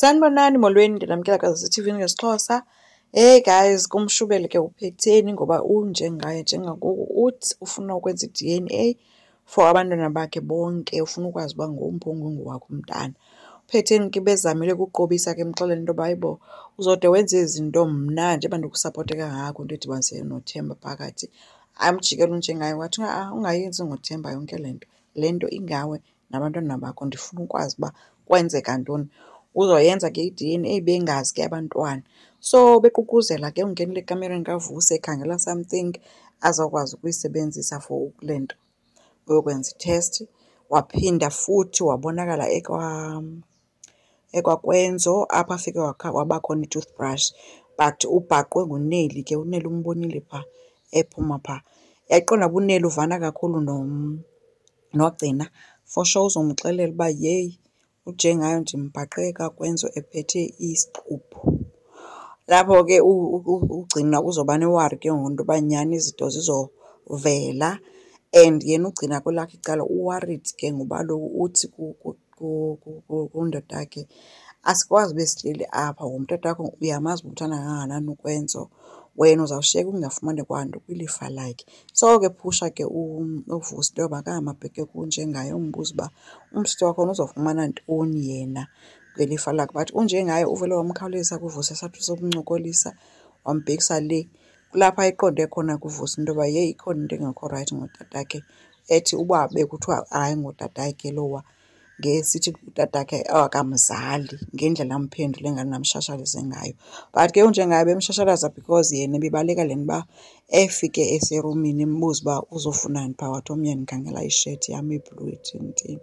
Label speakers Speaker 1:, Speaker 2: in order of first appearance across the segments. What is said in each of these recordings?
Speaker 1: Sanibonani molweni, ndinamkela KwaZulu-TV ngesiXhosa. Hey guys, kumshubele ke uphetheni ngoba unjengaye njengakuku uthi ufuna ukwenza i-DNA for abantwana bakhe bonke, ufuna ukwazi uba ngomphi ongungowakho umntana. Uphetheni ke bezamile ukuqobisa ke emxelele into yoba hayibo uzode wenze izinto mna njengoba ndikusapothe kangako into edibanisene noThemba phakathi. Amjikela unjengaye wathi ungayenzi ngoThemba yonke le nto ingawe nabantwana bakho, ndifuna ukwazi uba kwenzeka ntoni. Uzoyenza ke i-DNA bengazi ke abantwana. So beququzela ke ungenile ekamereni kaVusi ekhangela something azawukwazi ukuyisebenzisa for kule nto yokwenza i-test. Waphinda futhi wabonakala ekwaKwenzo apho afike waba khona i-toothbrush, but ubhaqwe nguNeli ke. uNeli umbonile phaa ephuma phaa. Yayiqonda uba uNeli uvana kakhulu noGcina. For sure uzomxelela uba yeyi ujengayo ndimbhaqe kaKwenzo ephethe isixubhu. Lapho ke uGcina uzoba newari ke ngoku into yoba nyhani izinto zizovela, and yena uGcina kwelakhe icala u-worried ke ngoba kaloku uthi kundoda yakhe, asikwazi ube sihleli apha ngoba umtata wakho uyamazi uba umthanda kangakanani uKwenzo, wena uzawushiyeka ungafumani kwanto kwilifa lakhe. So ke phusha ke uVusi into yoba makamabheke kunjengaye umbuze uba umsitho wakhona uzofumana ntoni yena kwilifa lakhe. But unjengaye uvele wamkhawulezisa kuVusi esathi uzokumncokolisa, wambhekisa le. Kulapho ayiqonde khona kuVusi into yoba yeyi ikhona into engekho rayithi ngotatakhe, ethi uba bekuthiwa hayi ngotatakhe lowa ngesithi utatakhe akamzali ngendlela amphendule ngayo namshashalise ngayo. But ke unjengaye bemshashalaza because yena ebibaleka le nto uba efike eserumini embuza uba uzofunani phaa, wathi omnye ndikhangela isheti yam iblue ethintini.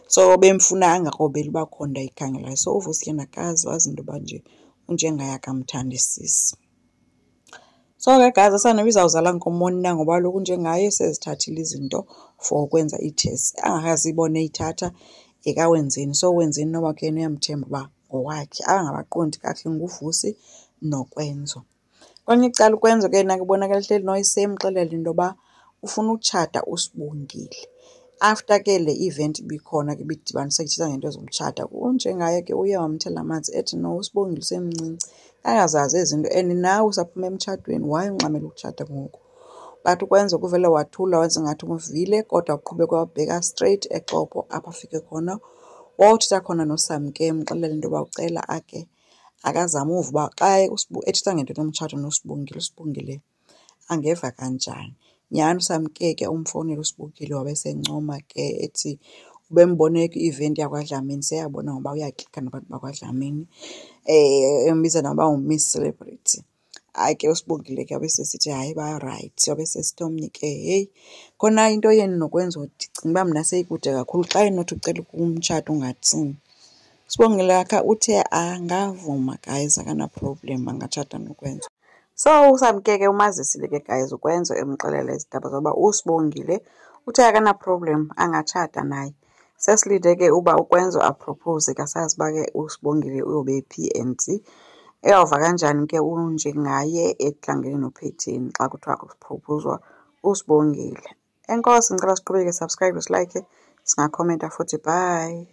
Speaker 1: So bemfuna angakrobeli uba khona into ayikhangelayo. So uVusi yena akazi, wazi into yoba nje unjengaye akamthandisisi. So ke guys, asanoba izawuzala nkomoni na ngoba kaloku unjengaye sezithathile izinto for ukwenza ii-tests, angakazibone eyithatha ekawenzeni. So wenzeni noba ke yena uyamthemba uba ngowakhe. Abangabaqondi kakuhle nguVusi noKwenzo. Kwenye icala uKwenzo ke yena kubonakala ehleli noyisemxelela into yoba ufuna ukutshata uSibongile. After ke le event ibikhona ke ibidibanisa ithetha ngento zomtshata, unjengaye ke uye wamthela amanzi ethi no, uSibongile usemncinci angazazi ezi zinto, and nawe usaphuma emtshatweni, why ungxamela ukutshata ngoku? But uKwenzo kuvele wathula wenza ngathi umvile, kodwa uqhubeka wabheka straight eXhopo apho afike khona. Wawuthetha khona noSamke emxelela into yoba ucela ake akazame uva uba xa ethetha ngento yomtshato noSibongile, uSibongile angeva kanjani. Nyhani uSamke ke umfowunela uSibongile wabe sencoma ke ethi ubembone kwi-event yakwaDlamini, seyabona ngoba uyaklika nabantu bakwaDlamini, embiza noba uMiss Celebrity. Hayi ke uSibongile ke wabe sesithi hayi barayithi, wabe sesithi omnye ke heyi khona into yeni noKwenzo ndicinga uba mna seyikude kakhulu, xa inothi ucela umtshato ungatsini. uSibongile akha uthe angavuma guys, akana-problem angatshata noKwenzo. So uSamke ke umazisile ke guys uKwenzo emxelela izindaba zoba uSibongile uthe akana-problem angatshata naye. Sesilinde ke uba uKwenzo apropose, kasazi uba ke uSibongile uyobe phi and eyawuva kanjani ke unjengaye ehlangene noPhetheni xa kuthiwa kupropozwa uSibongile. Enkosi, ngicela siqhubeke, subscribe, silike, singakhomenta futhi. Bye.